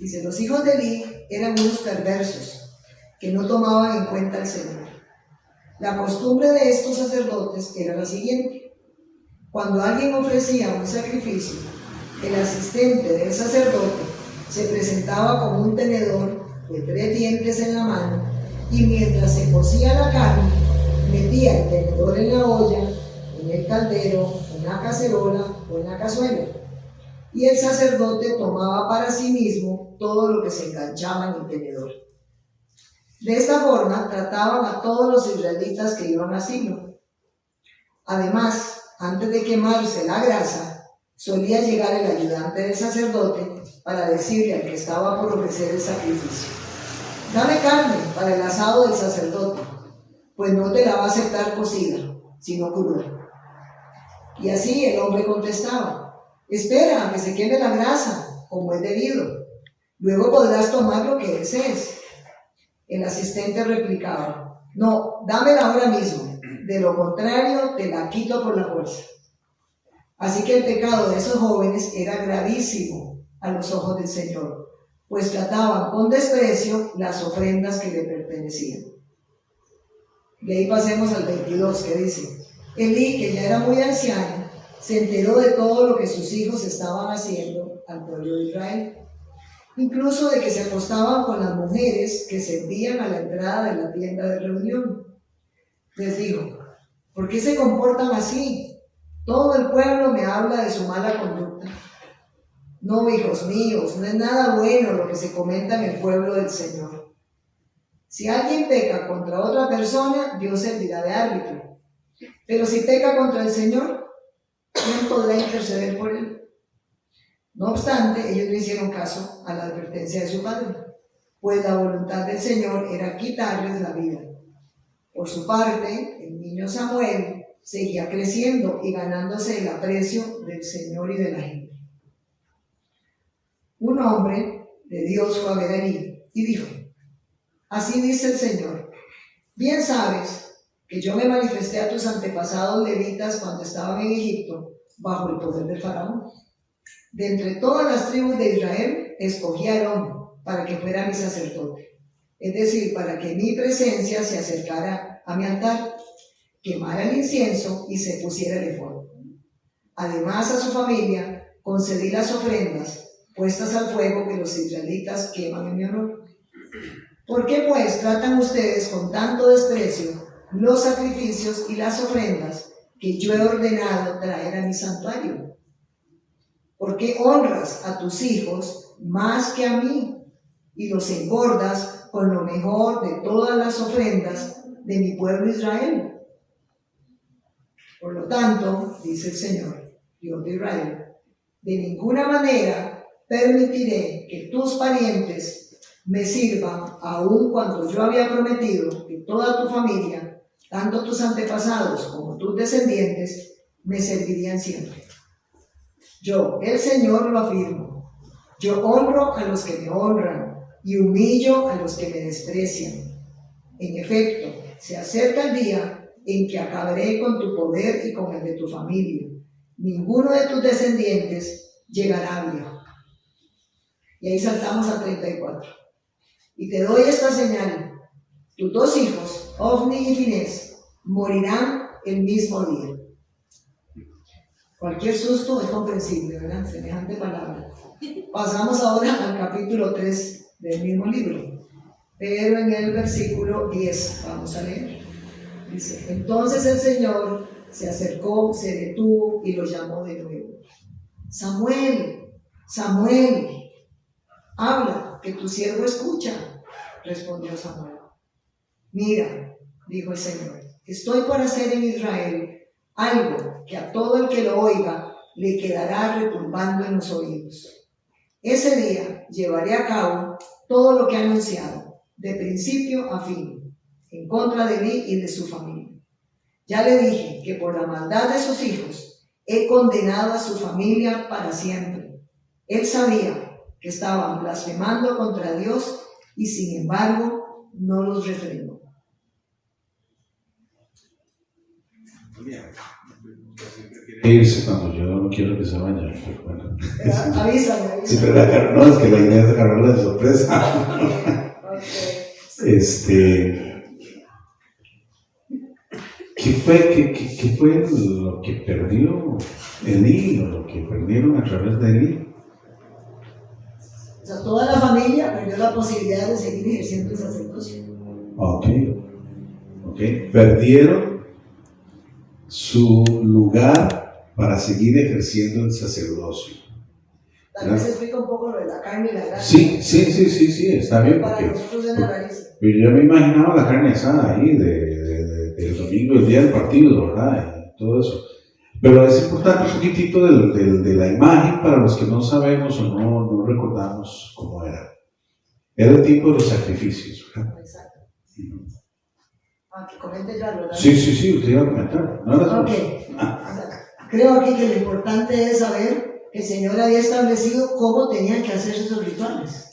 Dice, los hijos de Eli eran unos perversos que no tomaban en cuenta al Señor. La costumbre de estos sacerdotes era la siguiente: cuando alguien ofrecía un sacrificio, el asistente del sacerdote se presentaba con un tenedor de 3 dientes en la mano y mientras se cocía la carne, metía el tenedor en la olla, en el caldero, en la cacerola o en la cazuela. Y el sacerdote tomaba para sí mismo todo lo que se enganchaba en el tenedor. De esta forma trataban a todos los israelitas que iban a Silo. Además, antes de quemarse la grasa, solía llegar el ayudante del sacerdote para decirle al que estaba por ofrecer el sacrificio: dame carne para el asado del sacerdote, pues no te la va a aceptar cocida, sino cruda. Y así el hombre contestaba: espera a que se queme la grasa, como es debido. Luego podrás tomar lo que desees. El asistente replicaba: no, dámela ahora mismo. De lo contrario, te la quito por la fuerza. Así que el pecado de esos jóvenes era gravísimo a los ojos del Señor, pues trataban con desprecio las ofrendas que le pertenecían. De ahí pasemos al 22, que dice: Elí, que ya era muy anciano, se enteró de todo lo que sus hijos estaban haciendo al pueblo de Israel, incluso de que se acostaban con las mujeres que servían a la entrada de la tienda de reunión. Les dijo: ¿por qué se comportan así? Todo el pueblo me habla de su mala conducta. No, hijos míos, no es nada bueno lo que se comenta en el pueblo del Señor. Si alguien peca contra otra persona, Dios servirá de árbitro. Pero si peca contra el Señor, ¿quién podrá interceder por él? No obstante, ellos no hicieron caso a la advertencia de su padre, pues la voluntad del Señor era quitarles la vida. Por su parte, el niño Samuel seguía creciendo y ganándose el aprecio del Señor y de la gente. Un hombre de Dios fue a ver a Elí y dijo: así dice el Señor, bien sabes que yo me manifesté a tus antepasados levitas cuando estaban en Egipto bajo el poder del faraón. De entre todas las tribus de Israel escogí a Aarón para que fuera mi sacerdote, es decir, para que mi presencia se acercara a mi altar, quemara el incienso y se pusiera el efod. Además, a su familia concedí las ofrendas puestas al fuego que los israelitas queman en mi honor. ¿Por qué pues tratan ustedes con tanto desprecio los sacrificios y las ofrendas que yo he ordenado traer a mi santuario? ¿Por qué honras a tus hijos más que a mí y los engordas con lo mejor de todas las ofrendas de mi pueblo Israel? Por lo tanto, dice el Señor, Dios de Israel, de ninguna manera permitiré que tus parientes me sirvan, aun cuando yo había prometido que toda tu familia, tanto tus antepasados como tus descendientes, me servirían siempre. Yo, el Señor, lo afirmo. Yo honro a los que me honran y humillo a los que me desprecian. En efecto, se acerca el día en que acabaré con tu poder y con el de tu familia. Ninguno de tus descendientes llegará a viejo. Y ahí saltamos a 34. Y te doy esta señal: tus 2 hijos, Ofni y Finés, morirán el mismo día. Cualquier susto es comprensible, ¿verdad? Semejante palabra. Pasamos ahora al capítulo 3 del mismo libro, pero en el versículo 10, vamos a leer. Dice: entonces el Señor se acercó, se detuvo y lo llamó de nuevo. Samuel, Samuel, habla, que tu siervo escucha, respondió Samuel. Mira, dijo el Señor, estoy por hacer en Israel algo que a todo el que lo oiga le quedará retumbando en los oídos. Ese día llevaré a cabo todo lo que ha anunciado, de principio a fin, en contra de mí y de su familia. Ya le dije que por la maldad de sus hijos he condenado a su familia para siempre. Él sabía que estaban blasfemando contra Dios y sin embargo no los refrenó. Bien, entonces prefiere irse cuando yo no quiero que se vaya, pero bueno. Avísame. Sí, pero no, es que la idea es agarrarla de sorpresa. Okay. ¿Qué fue lo que perdió Elí, o lo que perdieron a través de Elí? O sea, toda la familia perdió la posibilidad de seguir ejerciendo el sacerdocio. Ok. Perdieron su lugar para seguir ejerciendo el sacerdocio. Tal vez explica un poco lo de la carne y la grasa. Sí, está bien. Para nosotros es la raíz. Yo me imaginaba la carne asada ahí del domingo, el día del partido, ¿verdad? Y todo eso. Pero es importante un poquitito de la imagen para los que no sabemos o no recordamos cómo era. Era el tipo de los sacrificios, ¿verdad? Exacto. Que comente ya, ¿verdad? Sí, usted iba a comentar. ¿No era Creo aquí que lo importante es saber que el Señor había establecido cómo tenían que hacerse esos rituales.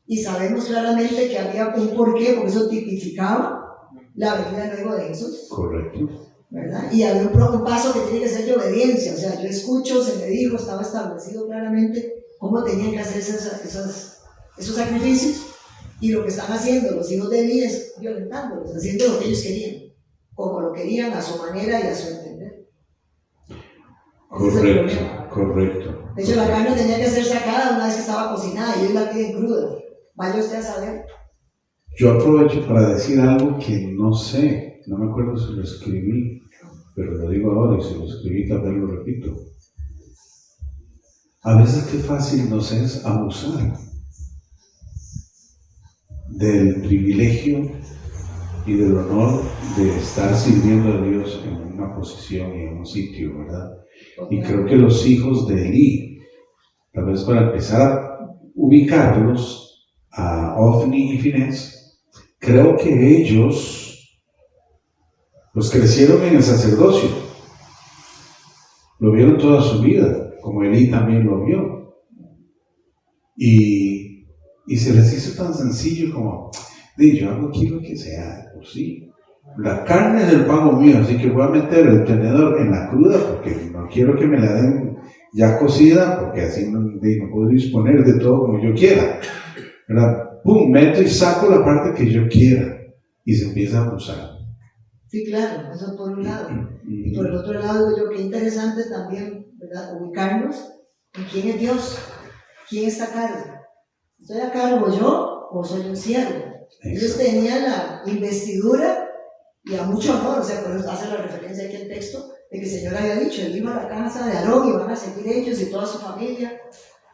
Y sabemos claramente que había un porqué, porque eso tipificaba la venida luego de Jesús. Correcto. ¿Verdad? Y había un paso que tiene que ser de obediencia. O sea, yo escucho, se me dijo, estaba establecido claramente cómo tenían que hacerse esos sacrificios. Y lo que están haciendo los hijos de Elí es violentándolos, haciendo lo que ellos querían, como lo querían a su manera y a su entender. Correcto. De hecho, la carne tenía que ser sacada una vez que estaba cocinada y ellos la piden cruda. Vaya usted a saber. Yo aprovecho para decir algo que no sé, no me acuerdo si lo escribí, pero lo digo ahora y si lo escribí también lo repito. A veces qué fácil nos es abusar del privilegio y del honor de estar sirviendo a Dios en una posición y en un sitio, ¿verdad? Y creo que los hijos de Elí, tal vez para empezar a ubicarlos, a Ofni y Finés, creo que ellos los crecieron en el sacerdocio, lo vieron toda su vida, como Elí también lo vio, y se les hizo tan sencillo como, yo hago aquí lo que sea, por sí. La carne es el pago mío, así que voy a meter el tenedor en la cruda porque no quiero que me la den ya cocida, porque así no puedo disponer de todo como yo quiera. ¿Verdad? Pum, meto y saco la parte que yo quiera y se empieza a abusar. Sí, claro, eso por un lado. Y por el otro lado, yo qué interesante también, ¿verdad? Ubicarnos en quién es Dios, quién está a cargo. ¿Estoy a cargo yo o soy un siervo? Ellos tenían la investidura y a mucho honor, o sea, por eso hace la referencia aquí al texto, de que el Señor había dicho, Él iba a la casa de Aarón y van a seguir ellos y toda su familia.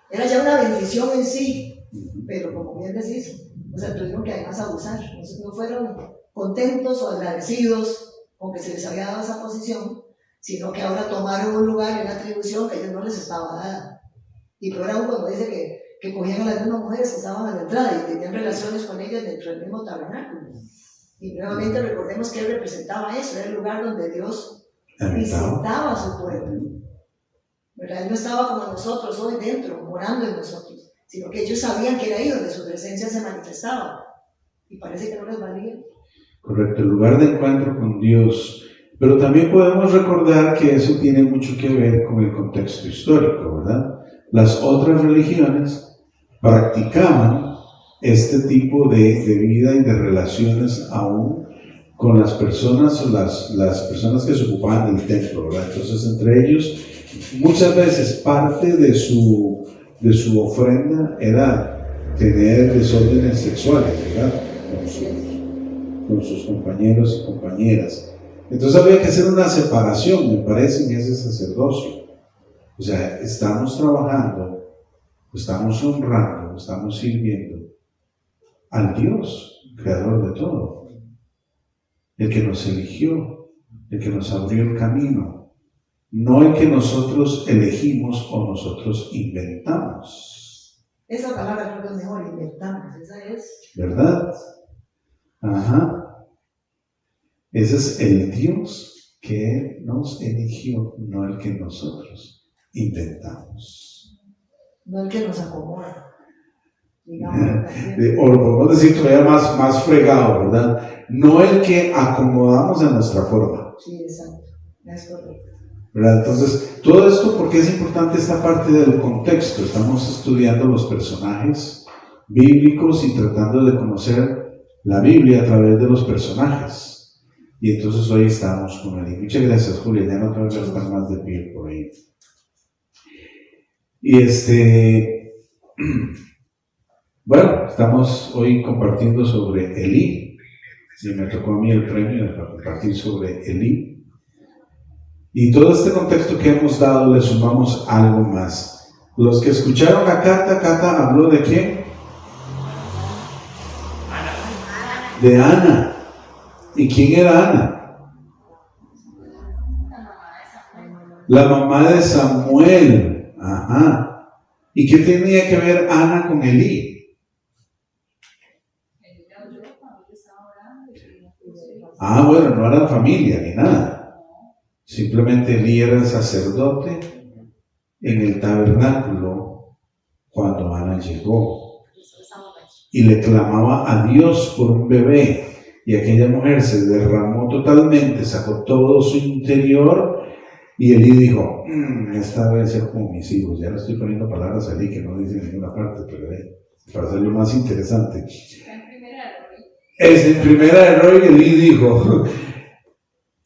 Era ya una bendición en sí, pero como bien decís, o sea, tuvieron que además abusar, no fueron contentos o agradecidos con que se les había dado esa posición, sino que ahora tomaron un lugar y una atribución que a ellos no les estaba dada. Y peor aún cuando dice que cogían a las mismas mujeres que estaban a la entrada y tenían relaciones con ellas dentro del mismo tabernáculo. Y nuevamente recordemos que él representaba eso, era el lugar donde Dios visitaba a su pueblo. ¿Verdad? Él no estaba como nosotros hoy dentro, morando en nosotros, sino que ellos sabían que era ahí donde su presencia se manifestaba. Y parece que no les valía. Correcto, el lugar de encuentro con Dios. Pero también podemos recordar que eso tiene mucho que ver con el contexto histórico, ¿verdad? Las otras religiones practicaban este tipo de vida y de relaciones aún con las personas, las personas que se ocupaban del templo, ¿verdad? Entonces, entre ellos, muchas veces parte de su ofrenda era tener desórdenes sexuales, ¿verdad? Con sus compañeros y compañeras. Entonces había que hacer una separación, me parece, en ese sacerdocio. O sea, estamos trabajando, estamos honrando, estamos sirviendo al Dios, creador de todo, el que nos eligió, el que nos abrió el camino, no el que nosotros elegimos o nosotros inventamos. Esa palabra creo que es mejor, inventamos, esa es. ¿Verdad? Ajá. Ese es el Dios que nos eligió, no el que nosotros inventamos. No el que nos acomoda. O lo podemos decir todavía más fregado, ¿verdad? No el que acomodamos a nuestra forma. Sí, exacto. Es correcto. ¿verdad? Entonces, todo esto, ¿por qué es importante esta parte del contexto? Estamos estudiando los personajes bíblicos y tratando de conocer la Biblia a través de los personajes. Y entonces hoy estamos con Eli. Muchas gracias, Julia. Ya no tengo que estar más de pie por ahí. Y bueno, estamos hoy compartiendo sobre Elí. Y me tocó a mí el premio de compartir sobre Elí. Y todo este contexto que hemos dado le sumamos algo más. Los que escucharon a Cata habló de quién? De Ana. ¿Y quién era Ana? La mamá de Samuel. Ajá. ¿Y qué tenía que ver Ana con Elí? Ah, bueno, no eran familia ni nada. Simplemente Elí era el sacerdote en el tabernáculo cuando Ana llegó. Y le clamaba a Dios por un bebé. Y aquella mujer se derramó totalmente, sacó todo su interior. Y Elí dijo, esta vez es como mis hijos. Ya le estoy poniendo palabras a Elí que no dice en ninguna parte, pero para hacerlo más interesante. Es en Primera de Rey, Elí dijo,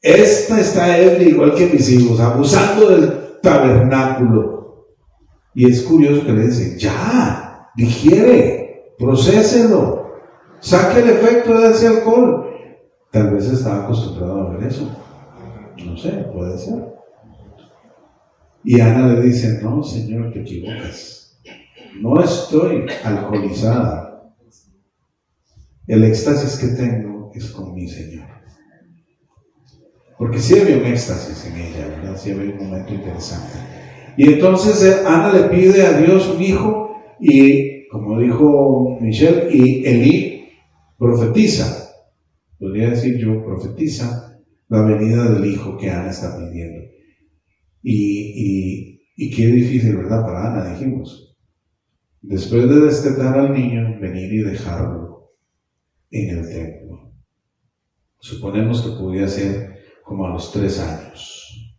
esta está él igual que mis hijos, abusando del tabernáculo. Y es curioso que le dicen, ya, digiere, procéselo, saque el efecto de ese alcohol. Tal vez estaba acostumbrado a ver eso. No sé, puede ser. Y Ana le dice, no, Señor, te equivocas. No estoy alcoholizada. El éxtasis que tengo es con mi Señor. Porque sí había un éxtasis en ella, ¿verdad? Sí había un momento interesante. Y entonces Ana le pide a Dios un hijo y, como dijo Michelle, y Elí profetiza. Podría decir yo, profetiza la venida del hijo que Ana está pidiendo. Y qué difícil, ¿verdad? Para Ana, dijimos. Después de destetar al niño, venir y dejarlo en el templo. Suponemos que podía ser como a los 3 años.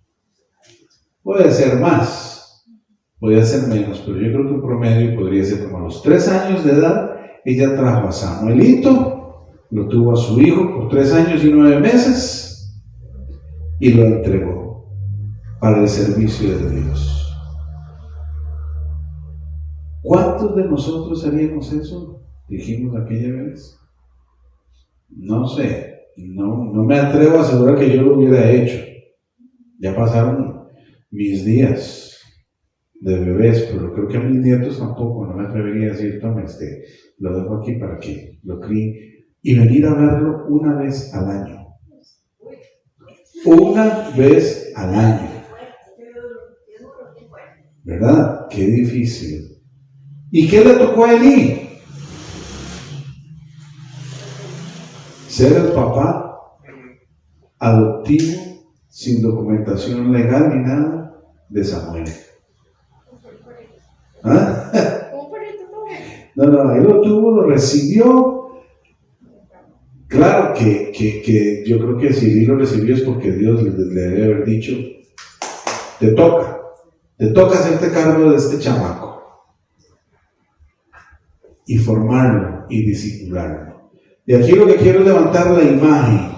Puede ser más, podría ser menos, pero yo creo que un promedio podría ser como a los 3 años de edad. Ella trajo a Samuelito, lo tuvo a su hijo por 3 años y 9 meses y lo entregó para el servicio de Dios. ¿Cuántos de nosotros haríamos eso? Dijimos aquella vez. No sé, no me atrevo a asegurar que yo lo hubiera hecho. Ya pasaron mis días de bebés, pero creo que a mis nietos tampoco. No me atrevería a decir, toma, lo dejo aquí para que lo críe. Y venir a verlo una vez al año. Una vez al año. ¿Verdad? Qué difícil. ¿Y qué le tocó a Elí? Ser el papá adoptivo, sin documentación legal ni nada, de Samuel. ¿Ah? No, él lo tuvo, lo recibió. Claro que yo creo que si él lo recibió es porque Dios le debe haber dicho, te toca hacerte cargo de este chamaco y formarlo y discipularlo. Y aquí lo que quiero es levantar la imagen.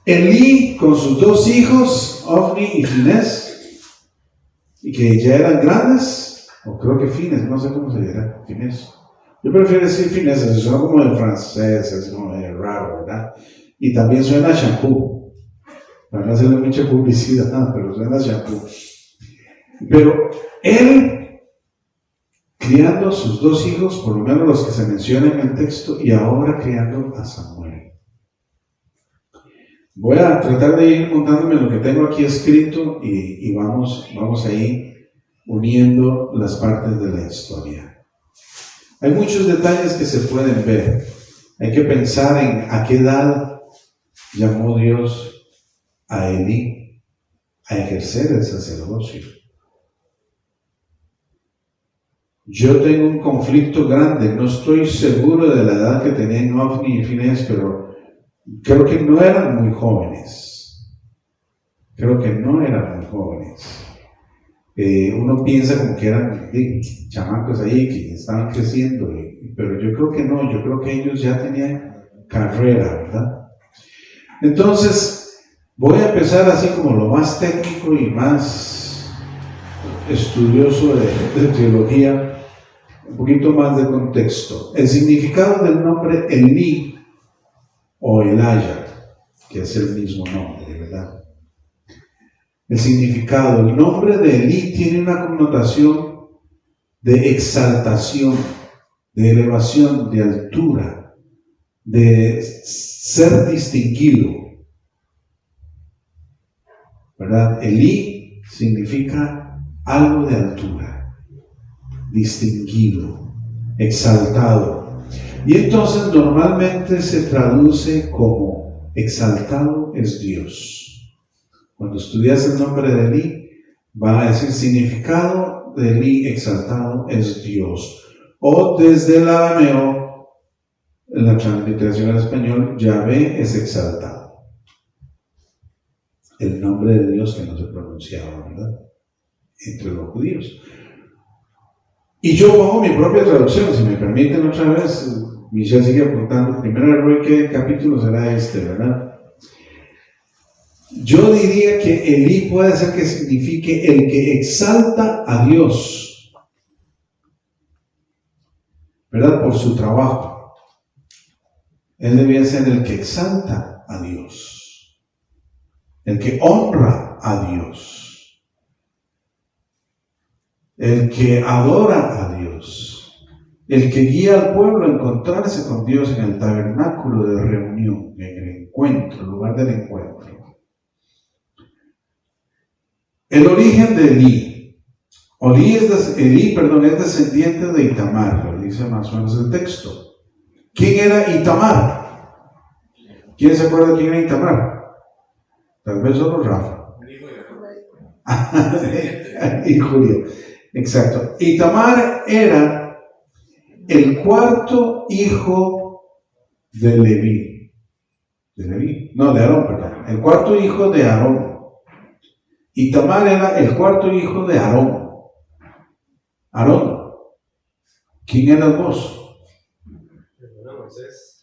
Elí con sus 2 hijos, Ofni y Finés, y que ya eran grandes, o creo que Finés, no sé cómo se dirá, Finés. Yo prefiero decir Finés, eso suena como en francés, es como raro, ¿verdad? Y también suena a shampoo. Para no hacerle mucha publicidad, pero suena a shampoo. Pero él, criando a sus 2 hijos, por lo menos los que se mencionan en el texto, y ahora criando a Samuel. Voy a tratar de ir montándome lo que tengo aquí escrito y vamos ahí uniendo las partes de la historia. Hay muchos detalles que se pueden ver. Hay que pensar en a qué edad llamó Dios a Elí a ejercer el sacerdocio. Yo tengo un conflicto grande, no estoy seguro de la edad que tenían Ofni y Finés, pero creo que no eran muy jóvenes. creo que no eran muy jóvenes. Uno piensa como que eran chamacos ahí que estaban creciendo, pero yo creo que no, yo creo que ellos ya tenían carrera, ¿verdad? Entonces, voy a empezar así como lo más técnico y más estudioso de teología, un poquito más de contexto. El significado del nombre Elí o Elijah, que es el mismo nombre, ¿verdad? El significado, el nombre de Elí tiene una connotación de exaltación, de elevación, de altura, de ser distinguido, ¿verdad? Elí significa algo de altura, distinguido, exaltado. Y entonces normalmente se traduce como exaltado es Dios. Cuando estudias el nombre de Elí, va a decir significado de Elí, exaltado es Dios. O desde el arameo, en la transliteración al español, Yahvé es exaltado. El nombre de Dios que no se pronunciaba, ¿verdad? Entre los judíos. Y yo pongo mi propia traducción, si me permiten otra vez. Michelle sigue apuntando. Primero, Roy, ¿qué capítulo será este, verdad? Yo diría que Elí puede ser que signifique el que exalta a Dios, ¿verdad? Por su trabajo. Él debía ser el que exalta a Dios, el que honra a Dios, el que adora a Dios, el que guía al pueblo a encontrarse con Dios en el tabernáculo de reunión, en el encuentro, el lugar del encuentro. El origen de Elí. Elí es descendiente de Itamar, lo dice más o menos el texto. ¿Quién era Itamar? ¿Quién se acuerda quién era Itamar? Tal vez solo Rafa. Y Julio. Exacto. Itamar era el cuarto hijo de Leví. ¿De Leví? No, de Aarón, perdón. El cuarto hijo de Aarón. Itamar era el cuarto hijo de Aarón. Aarón, ¿quién eras vos?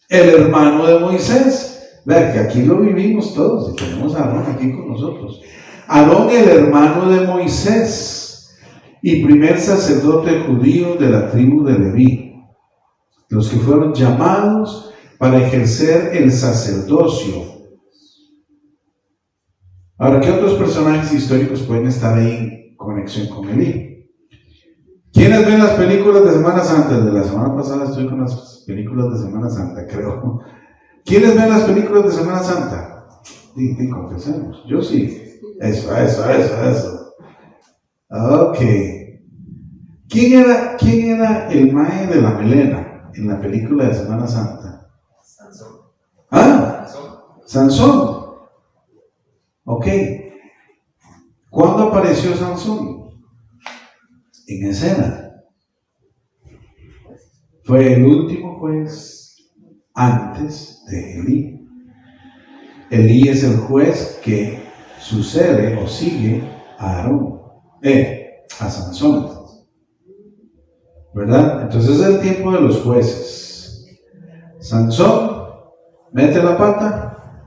El hermano de Moisés. Vean que aquí lo vivimos todos y tenemos a Aarón aquí con nosotros. Aarón, el hermano de Moisés y primer sacerdote judío de la tribu de Leví, los que fueron llamados para ejercer el sacerdocio. Ahora, ¿qué otros personajes históricos pueden estar ahí en conexión con Elí? ¿Quiénes ven las películas de Semana Santa? Desde la semana pasada estoy con las películas de Semana Santa, creo. ¿Quiénes ven las películas de Semana Santa? Confesemos. Yo sí. Eso. Ok. ¿Quién era el mae de la melena en la película de Semana Santa? Sansón. ¿Ah? Sansón. Ok. ¿Cuándo apareció Sansón? En escena. Fue el último juez antes de Elí. Elí es el juez que sucede o sigue a Aarón, a Sansón, ¿verdad? Entonces es el tiempo de los jueces. Sansón mete la pata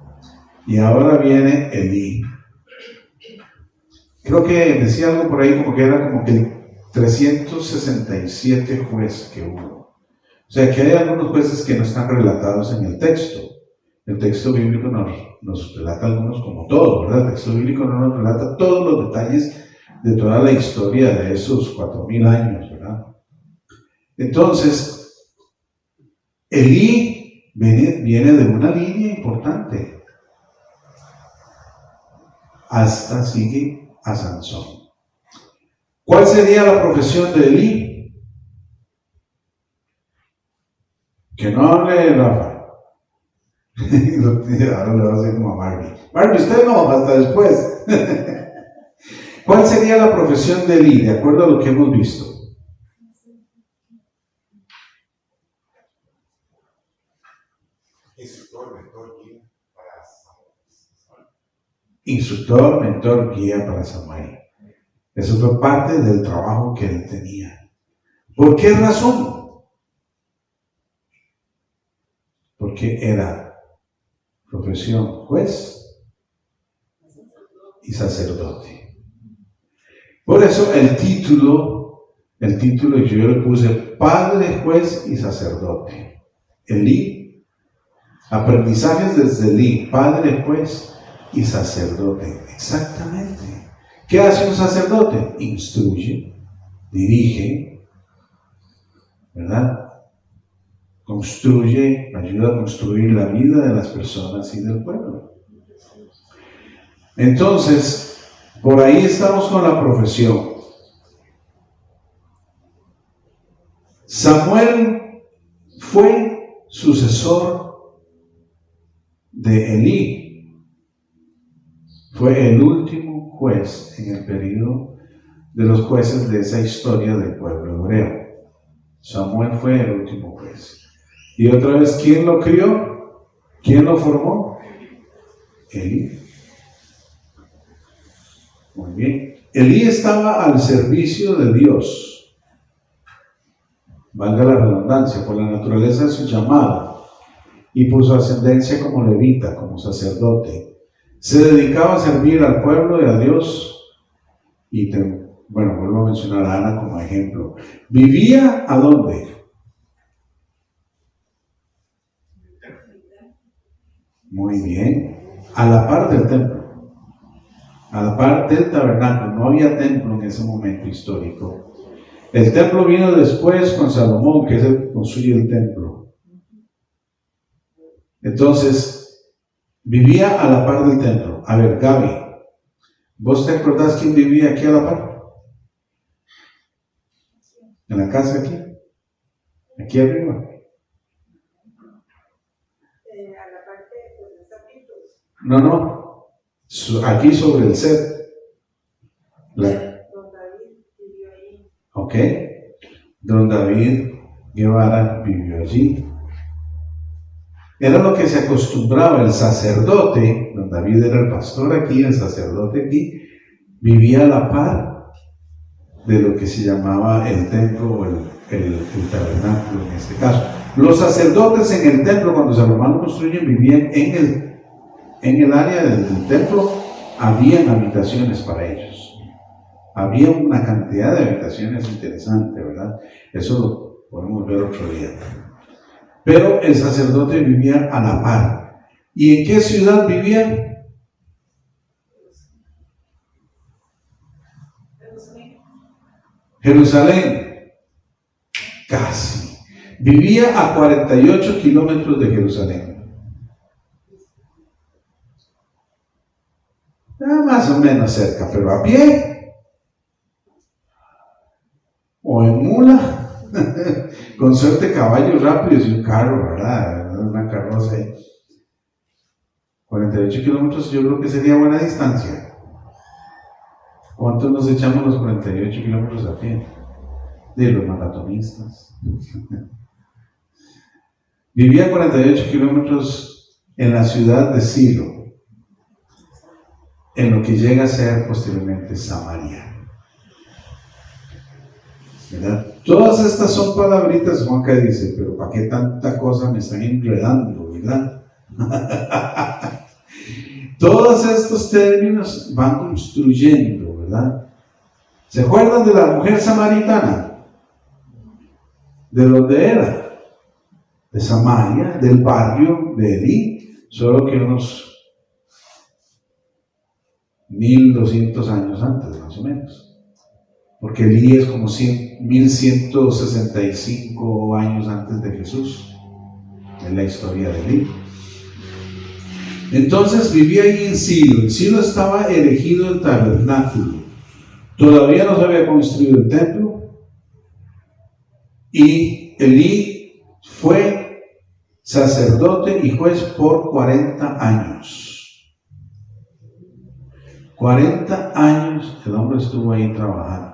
y ahora viene Elí. Creo que decía algo por ahí como que era como que 367 jueces que hubo. O sea que hay algunos jueces que no están relatados en el texto. El texto bíblico nos relata algunos como todos, ¿verdad? El texto bíblico no nos relata todos los detalles de toda la historia de esos 4000 años, ¿verdad? Entonces, Elí viene de una línea importante. Hasta sigue a Sansón. ¿Cuál sería la profesión de Elí? Que no hable Rafa. Ahora le va a decir como a Barbie. Barbie, usted no, hasta después. ¿Cuál sería la profesión de Elí, de acuerdo a lo que hemos visto? Instructor, mentor, guía para Samuel. instructor, mentor, guía para Samuel. Eso fue parte del trabajo que él tenía. ¿Por qué razón? Porque era profesión juez y sacerdote. Por eso el título yo le puse padre, juez y sacerdote. Elí, aprendizajes desde Elí, padre, juez y sacerdote. Exactamente. ¿Qué hace un sacerdote? Instruye, dirige, ¿verdad? Construye, ayuda a construir la vida de las personas y del pueblo. Entonces, por ahí estamos con la profesión. Samuel fue sucesor de Elí. Fue el último juez en el periodo de los jueces de esa historia del pueblo hebreo. Samuel fue el último juez. Y otra vez, ¿quién lo crió? ¿Quién lo formó? Elí. Muy bien. Elí estaba al servicio de Dios. Valga la redundancia, por la naturaleza de su llamado y por su ascendencia como levita, como sacerdote. Se dedicaba a servir al pueblo y a Dios. Y vuelvo a mencionar a Ana como ejemplo. ¿Vivía a dónde? Muy bien, a la par del templo, a la par del tabernáculo. No había templo en ese momento histórico. El templo vino después con Salomón, que es el que construye el templo. Entonces, vivía a la par del templo. A ver, Gaby, ¿vos te acordás quién vivía aquí a la par? ¿En la casa aquí? ¿Aquí arriba? No, aquí sobre el set. Don David vivió allí. Ok. Don David Guevara vivió allí. Era lo que se acostumbraba, el sacerdote, don David era el pastor aquí, el sacerdote aquí, vivía a la par de lo que se llamaba el templo o el tabernáculo en este caso. Los sacerdotes en el templo, cuando Salomón lo construyen, vivían en el área del templo. Habían habitaciones para ellos. Había una cantidad de habitaciones interesante, ¿verdad? Eso lo podemos ver otro día. Pero el sacerdote vivía a la par. ¿Y en qué ciudad vivía? Jerusalén. Casi. Vivía a 48 kilómetros de Jerusalén. Más o menos cerca, pero a pie o en mula, con suerte caballos rápidos y un carro, ¿verdad? Una carroza ahí. 48 kilómetros yo creo que sería buena distancia. ¿Cuántos nos echamos los 48 kilómetros a pie? De los maratonistas. Vivía 48 kilómetros en la ciudad de Silo, en lo que llega a ser posteriormente Samaria. ¿Verdad? Todas estas son palabritas, Juanca dice, pero ¿para qué tanta cosa me están enredando, verdad? Todos estos términos van construyendo, ¿verdad? ¿Se acuerdan de la mujer samaritana? ¿De dónde era? De Samaria, del barrio de Elí, solo que unos 1200 años antes, más o menos. Porque Elí es como 1165 años antes de Jesús. Es la historia de Elí. Entonces vivía ahí en Silo. En Silo estaba erigido el tabernáculo. Todavía no se había construido el templo. Y Elí fue sacerdote y juez por 40 años. 40 años el hombre estuvo ahí trabajando.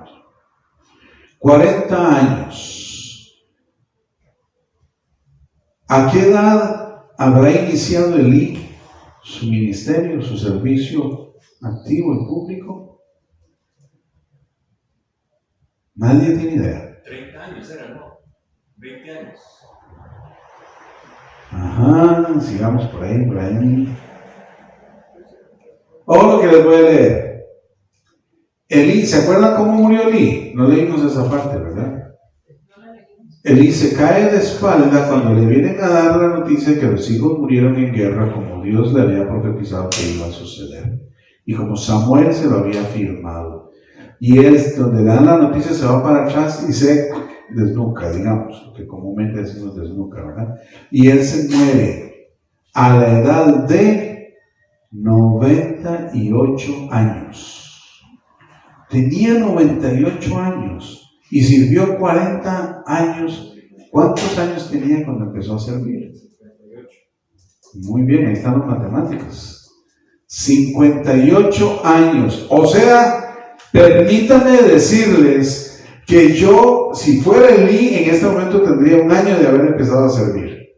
40 años. ¿A qué edad habrá iniciado Elí su ministerio, su servicio activo en público? Nadie tiene idea. 30 años era, ¿no? 20 años. Ajá, sigamos por ahí, por ahí. Lo que les voy a leer. Elí, ¿se acuerdan cómo murió Elí? No leímos esa parte, ¿verdad? Elí se cae de espalda cuando le vienen a dar la noticia de que los hijos murieron en guerra como Dios le había profetizado que iba a suceder. Y como Samuel se lo había afirmado. Y él, donde dan la noticia, se va para atrás y se desnuca, digamos, lo que comúnmente decimos desnuca, ¿verdad? Y él se muere a la edad de 98 años. Tenía 98 años y sirvió 40 años. ¿Cuántos años tenía cuando empezó a servir? Muy bien, ahí están los matemáticos. 58 años. O sea, permítanme decirles que yo, si fuera Elí, en este momento tendría 1 año de haber empezado a servir.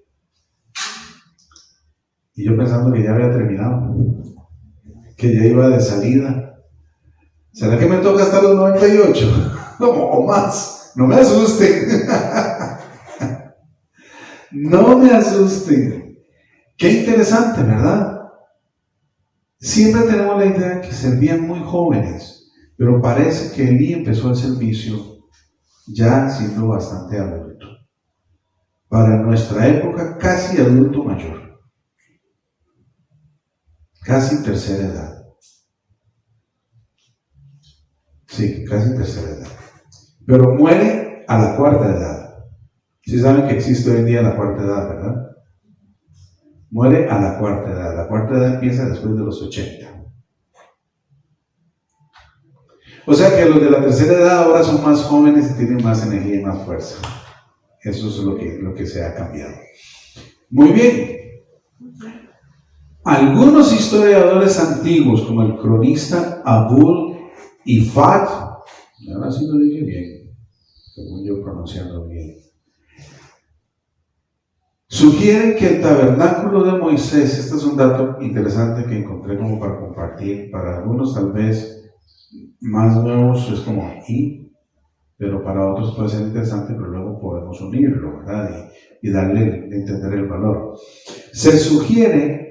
Y yo pensando que ya había terminado, que ya iba de salida. ¿Será que me toca hasta los 98? No, o más. No me asusten. No me asusten. Qué interesante, ¿verdad? Siempre tenemos la idea que servían muy jóvenes, pero parece que Elí empezó el servicio ya siendo bastante adulto. Para nuestra época, casi adulto mayor. Casi tercera edad. Sí, casi tercera edad. Pero muere a la 4ª edad. Sí saben que existe hoy en día la 4ª edad, ¿verdad? Muere a la 4ª edad. La 4ª edad empieza después de los 80. O sea que los de la tercera edad ahora son más jóvenes y tienen más energía y más fuerza. Eso es lo que se ha cambiado. Muy bien. Algunos historiadores antiguos, como el cronista Abul Ifat, ahora sí lo dije bien, según yo pronunciando bien, sugieren que el tabernáculo de Moisés, este es un dato interesante que encontré como para compartir, para algunos tal vez más nuevos es como aquí, pero para otros puede ser interesante, pero luego podemos unirlo, ¿verdad? Y darle, entender el valor. Se sugiere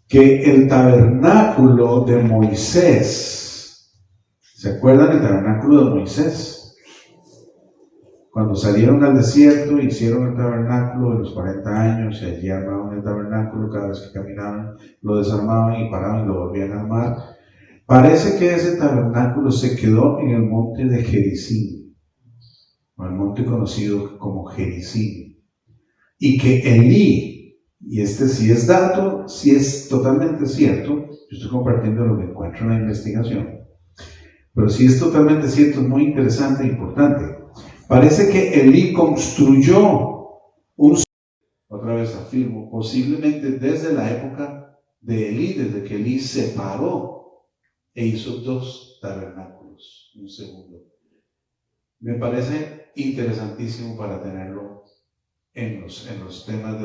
que el tabernáculo de Moisés, ¿se acuerdan del tabernáculo de Moisés? Cuando salieron al desierto, hicieron el tabernáculo de los 40 años y allí armaban el tabernáculo, cada vez que caminaban, lo desarmaban y paraban y lo volvían a armar. Parece que ese tabernáculo se quedó en el monte de Gerizim, o el monte conocido como Gerizim, y que Elí, y este sí es dato, sí es totalmente cierto, yo estoy compartiendo lo que encuentro en la investigación, pero sí es totalmente cierto, es muy interesante e importante. Parece que Elí construyó otra vez afirmo, posiblemente desde la época de Elí, desde que Elí se paró e hizo 2 tabernáculos, un segundo. Me parece interesantísimo para tenerlo en los temas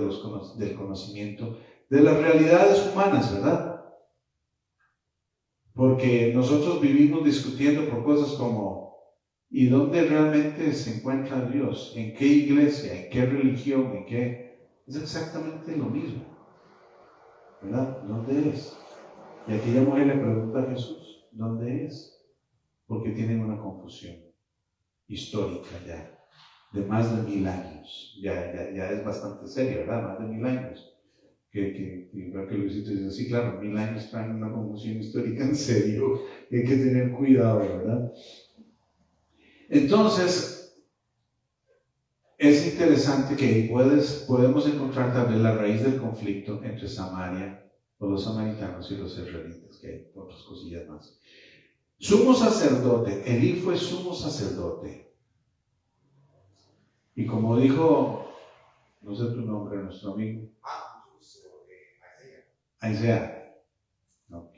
del conocimiento de las realidades humanas, ¿verdad? Porque nosotros vivimos discutiendo por cosas como ¿y dónde realmente se encuentra Dios? ¿En qué iglesia? ¿En qué religión? ¿En qué? Es exactamente lo mismo, ¿verdad? ¿Dónde es? Y aquella mujer le pregunta a Jesús, ¿dónde es? Porque tienen una confusión histórica ya, de más de 1000 años. Ya es bastante serio, ¿verdad? Más de 1000 años. Que Luisito dice, sí, claro, 1000 años traen una confusión histórica en serio, hay que tener cuidado, ¿verdad? Entonces, es interesante que podemos encontrar también la raíz del conflicto entre Samaria, o los samaritanos y los israelitas, que hay otras cosillas más. Sumo sacerdote, Elí fue sumo sacerdote. Y como dijo, no sé tu nombre, nuestro amigo. Isaiah. Ok.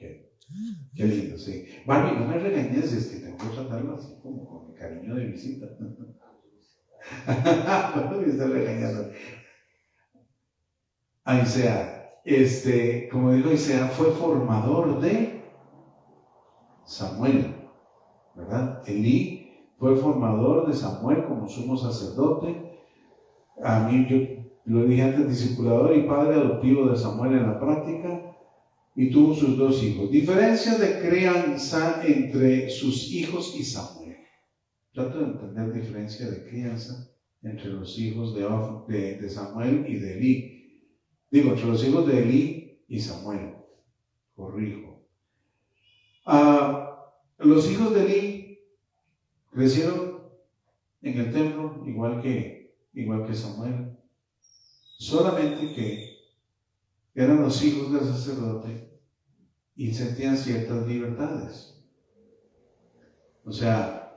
Qué lindo, sí. Barbie, no me regañes, es que tengo que tratarlo así como con mi cariño de visita. No me está regañando. Isaiah, como dijo Isaiah, fue formador de Samuel, ¿verdad? Elí fue el formador de Samuel como sumo sacerdote. A mí, yo lo dije antes, discipulador y padre adoptivo de Samuel en la práctica, y tuvo sus 2 hijos. Diferencia de crianza entre sus hijos y Samuel. Trato de entender diferencia de crianza entre los hijos de Samuel y de Elí. Digo, entre los hijos de Elí y Samuel. Corrijo. Los hijos de Elí crecieron en el templo igual que Samuel. Solamente que eran los hijos del sacerdote y sentían ciertas libertades. O sea,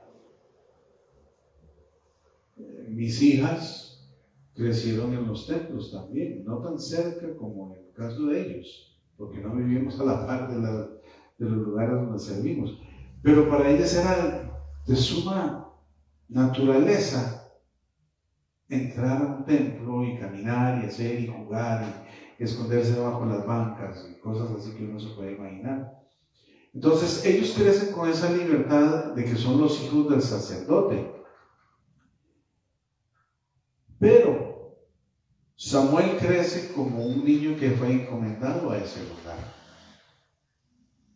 mis hijas crecieron en los templos también, no tan cerca como en el caso de ellos, porque no vivimos a la par de los lugares donde servimos. Pero para ellas era de suma naturaleza entrar a un templo y caminar y hacer y jugar y esconderse debajo de las bancas y cosas así que uno se puede imaginar. Entonces ellos crecen con esa libertad de que son los hijos del sacerdote. Pero Samuel crece como un niño que fue encomendado a ese lugar.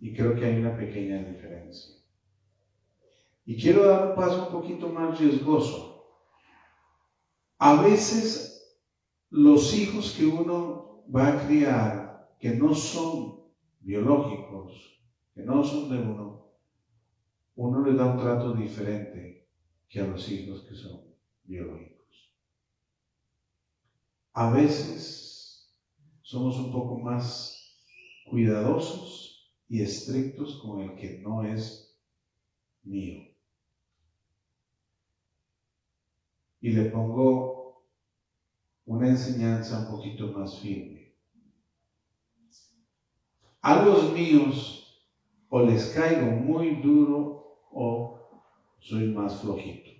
Y creo que hay una pequeña diferencia. Y quiero dar un paso un poquito más riesgoso. A veces los hijos que uno va a criar, que no son biológicos, que no son de uno les da un trato diferente que a los hijos que son biológicos. A veces somos un poco más cuidadosos y estrictos con el que no es mío. Y le pongo una enseñanza un poquito más firme. A los míos o les caigo muy duro o soy más flojito.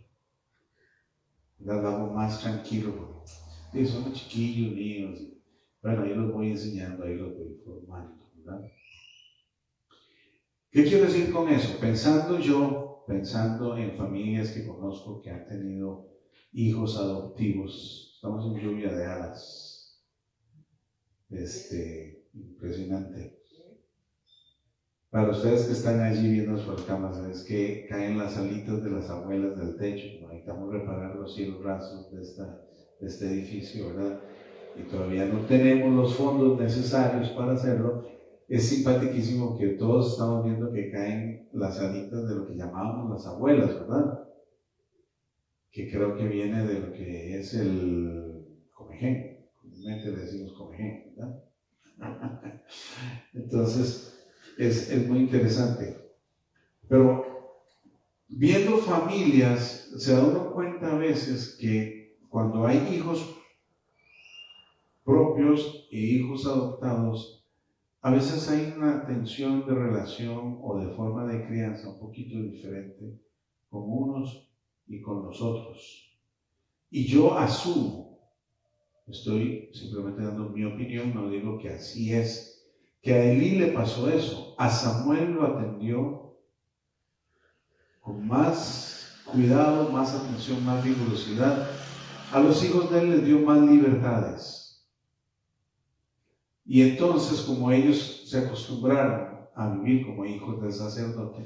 Las hago más tranquilo. Sí, son chiquillos míos. Bueno, ahí los voy enseñando, ahí los voy formando, ¿verdad? ¿Qué quiero decir con eso? Pensando en familias que conozco que han tenido hijos adoptivos. Estamos en lluvia de hadas. Impresionante. Para ustedes que están allí viendo por cámaras, es que caen las alitas de las abuelas del techo. Necesitamos reparar los cielos rasos de este edificio, ¿verdad? Y todavía no tenemos los fondos necesarios para hacerlo. Es simpaticísimo que todos estamos viendo que caen las alitas de lo que llamábamos las abuelas, ¿verdad? Que creo que viene de lo que es el comején. Comúnmente le decimos comején, ¿verdad? Entonces, es muy interesante. Pero viendo familias, se da uno cuenta a veces que cuando hay hijos propios e hijos adoptados, a veces hay una tensión de relación o de forma de crianza un poquito diferente con unos y con los otros. Y yo asumo, estoy simplemente dando mi opinión, no digo que así es, que a Elí le pasó eso, a Samuel lo atendió con más cuidado, más atención, más rigurosidad. A los hijos de él les dio más libertades. Y entonces, como ellos se acostumbraron a vivir como hijos del sacerdote,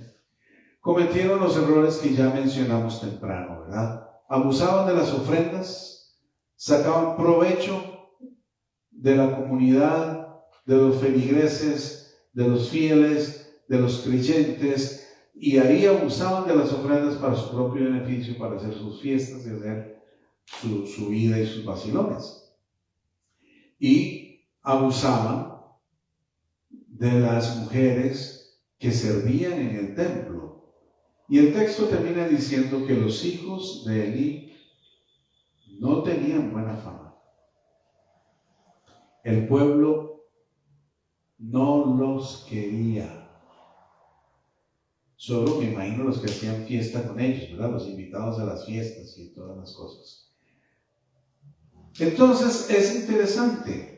cometieron los errores que ya mencionamos temprano, ¿verdad? Abusaban de las ofrendas, sacaban provecho de la comunidad, de los feligreses, de los fieles, de los creyentes, y ahí abusaban de las ofrendas para su propio beneficio, para hacer sus fiestas y hacer su vida y sus vacilones. Y abusaban de las mujeres que servían en el templo. Y el texto termina diciendo que los hijos de Elí no tenían buena fama. El pueblo no los quería. Solo me imagino los que hacían fiesta con ellos, ¿verdad? Los invitados a las fiestas y todas las cosas. Entonces es interesante.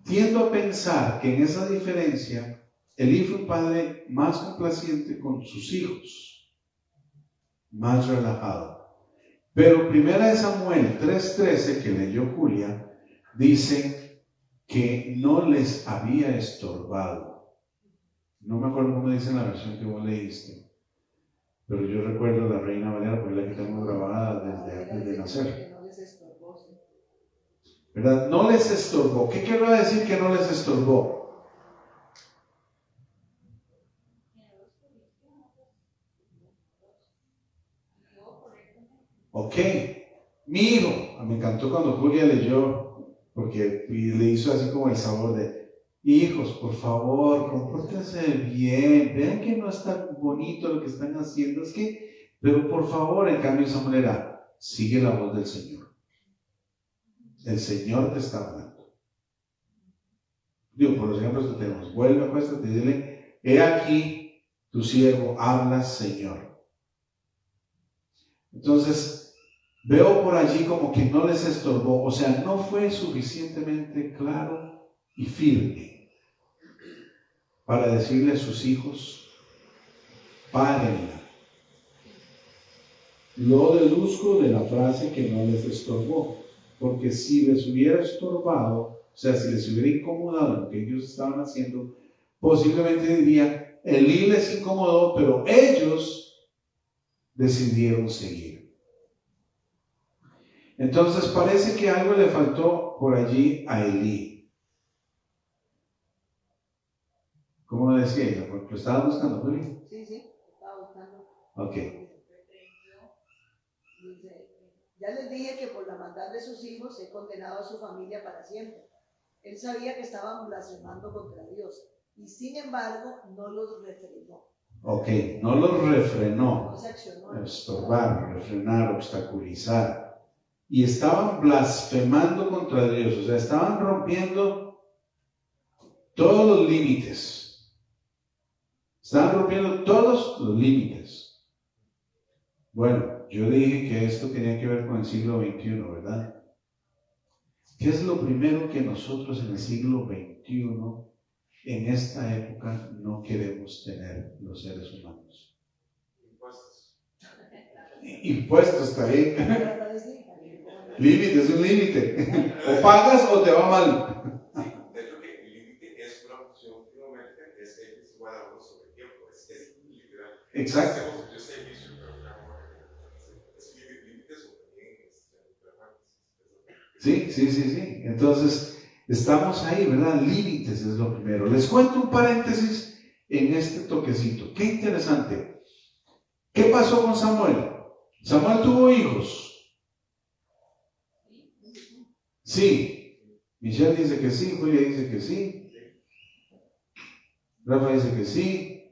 Tiendo a pensar que en esa diferencia Elí fue un padre más complaciente con sus hijos, más relajado. Pero 1 Samuel 3:13, que leyó Julia, dice que no les había estorbado. No me acuerdo cómo dice en la versión que vos leíste, pero yo recuerdo la Reina Valera, porque es la que tengo grabada desde antes de nacer. ¿Verdad? No les estorbó. ¿Qué quiero decir que no les estorbó? Ok. Mi hijo, me encantó cuando Julia leyó, porque le hizo así como el sabor de: hijos, por favor, compórtense bien, vean que no es tan bonito lo que están haciendo, es que, pero por favor, en cambio esa manera, sigue la voz del Señor. El Señor te está hablando. Digo, por los ejemplos que tenemos, vuelve, acuéstate y dile: he aquí tu siervo, habla, Señor. Entonces, veo por allí como que no les estorbó, o sea, no fue suficientemente claro y firme para decirle a sus hijos: párenla. Lo deduzco de la frase que no les estorbó, porque si les hubiera estorbado, o sea, si les hubiera incomodado lo que ellos estaban haciendo, posiblemente diría: Elí les incomodó, pero ellos decidieron seguir. Entonces parece que algo le faltó por allí a Elí. ¿Cómo decía ella? ¿Lo estaba buscando, Julio? Sí, estaba buscando. Ok. Dice: ya les dije que por la maldad de sus hijos he condenado a su familia para siempre. Él sabía que estaban blasfemando contra Dios y sin embargo no los refrenó. Ok, no los refrenó. No se accionó. Estorbar, refrenar, obstaculizar. Y estaban blasfemando contra Dios, o sea, estaban rompiendo todos los límites. Estaban rompiendo todos los límites. Bueno, yo dije que esto tenía que ver con el siglo XXI, ¿verdad? ¿Qué es lo primero que nosotros en el siglo XXI, en esta época, no queremos tener los seres humanos? Impuestos. Impuestos, está bien. Límite, es un límite. O pagas o te va mal. Sí, de hecho que el límite es una función geométrica, es X igual a 1 sobre tiempo, es literal. Exacto. Yo sé vicio, pero es límites o también Sí. Entonces, estamos ahí, ¿verdad? Límites es lo primero. Les cuento un paréntesis en este toquecito. Qué interesante. ¿Qué pasó con Samuel? Samuel tuvo hijos. Sí. Michelle dice que sí, Julia dice que sí. Rafa dice que sí.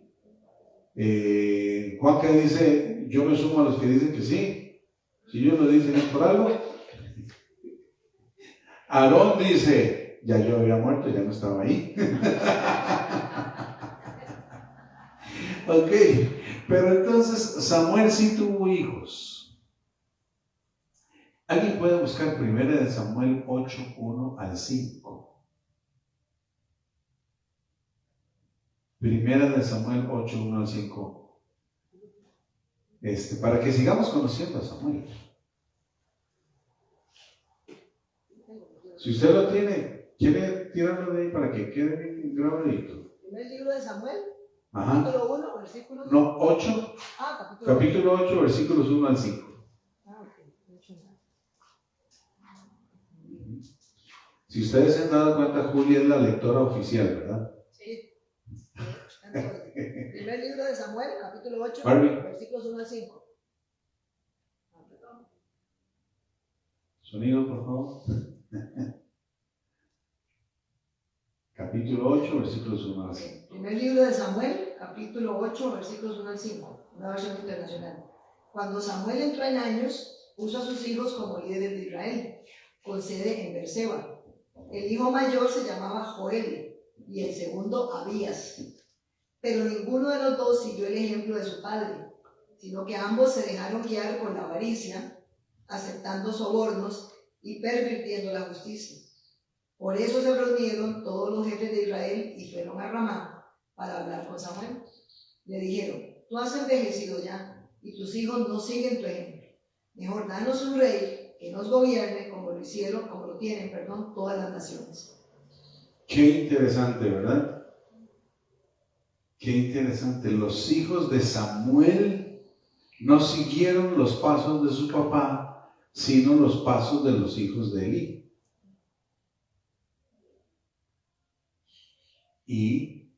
Juanca dice: yo me sumo a los que dicen que sí. Si yo lo dicen es por algo. Aarón dice: ya yo había muerto, ya no estaba ahí. Ok, pero entonces Samuel sí tuvo hijos. ¿Alguien puede buscar 1 Samuel 8, 1 al 5? 1 Samuel 8, 1 al 5. Para que sigamos conociendo a Samuel. Si usted lo tiene, ¿quiere tirarlo de ahí para que quede bien grabadito? ¿El libro de Samuel? Ajá. Capítulo 1, versículo 1. No, 8. Capítulo 8, versículos 1 al 5. Si ustedes se han dado cuenta, Julia es la lectora oficial, ¿verdad? Sí. Primer libro de Samuel, capítulo 8, Barbie. versículos 1 al 5. Sonido, por favor. Capítulo 8, versículos 1 al 5. Primer libro de Samuel, capítulo 8, versículos 1 al 5. Una versión internacional. Cuando Samuel entró en años, puso a sus hijos como líderes de Israel, con sede en Beerseba. El hijo mayor se llamaba Joel y el segundo Abías. Pero ninguno de los dos siguió el ejemplo de su padre, sino que ambos se dejaron guiar por la avaricia, aceptando sobornos y pervirtiendo la justicia. Por eso se reunieron todos los jefes de Israel y fueron a Ramá para hablar con Samuel. Le dijeron: tú has envejecido ya y tus hijos no siguen tu ejemplo. Mejor danos un rey que nos gobierne como lo tienen, todas las naciones. Qué interesante, ¿verdad? Qué interesante. Los hijos de Samuel no siguieron los pasos de su papá, sino los pasos de los hijos de Elí. Y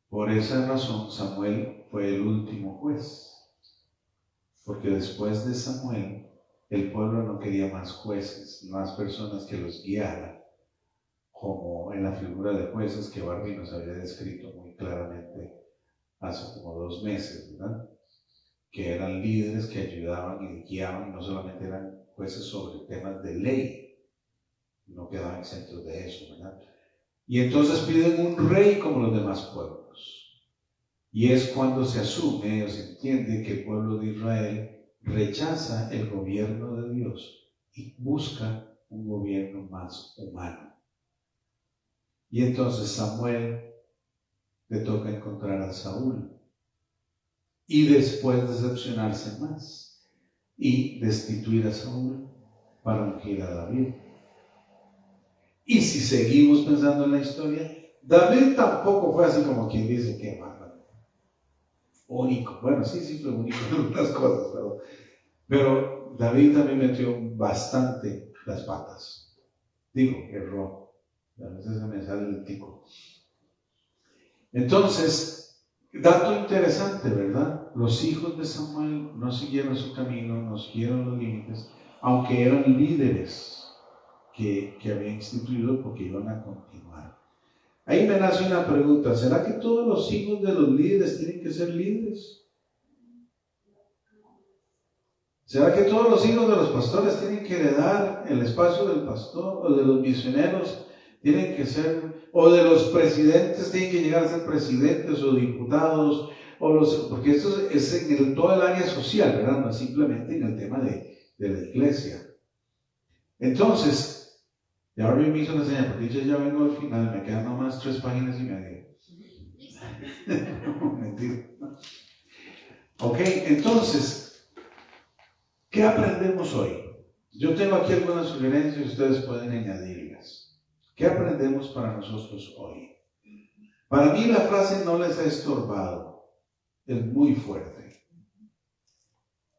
por esa razón Samuel fue el último juez. Porque después de Samuel, el pueblo no quería más jueces, más personas que los guiaran, como en la figura de jueces que Barbie nos había descrito muy claramente hace como 2 meses, ¿verdad? Que eran líderes que ayudaban y guiaban, y no solamente eran jueces sobre temas de ley, no quedaban exentos de eso, ¿verdad? Y entonces piden un rey como los demás pueblos. Y es cuando se asume o se entiende que el pueblo de Israel rechaza el gobierno de Dios y busca un gobierno más humano. Y entonces Samuel le toca encontrar a Saúl y después decepcionarse más y destituir a Saúl para ungir a David. Y si seguimos pensando en la historia, David tampoco fue así como quien dice que único. Bueno, sí fue único en algunas cosas, pero David también metió bastante las patas. Digo, erró. A veces se me sale el tico. Entonces, dato interesante, ¿verdad? Los hijos de Samuel no siguieron su camino, no siguieron los límites, aunque eran líderes que había instituido porque iban a continuar. Ahí me nace una pregunta: ¿será que todos los hijos de los líderes tienen que ser líderes? ¿Será que todos los hijos de los pastores tienen que heredar el espacio del pastor, o de los misioneros tienen que ser, o de los presidentes tienen que llegar a ser presidentes o diputados, porque esto es en todo el área social, ¿verdad? No es simplemente en el tema de la iglesia. Entonces, ya ahora me hizo una señal, porque ya vengo al final, me quedan nomás 3 páginas y media. Mentira. Ok, entonces, ¿qué aprendemos hoy? Yo tengo aquí algunas sugerencias y ustedes pueden añadirlas. ¿Qué aprendemos para nosotros hoy? Para mí la frase "no les ha estorbado" es muy fuerte.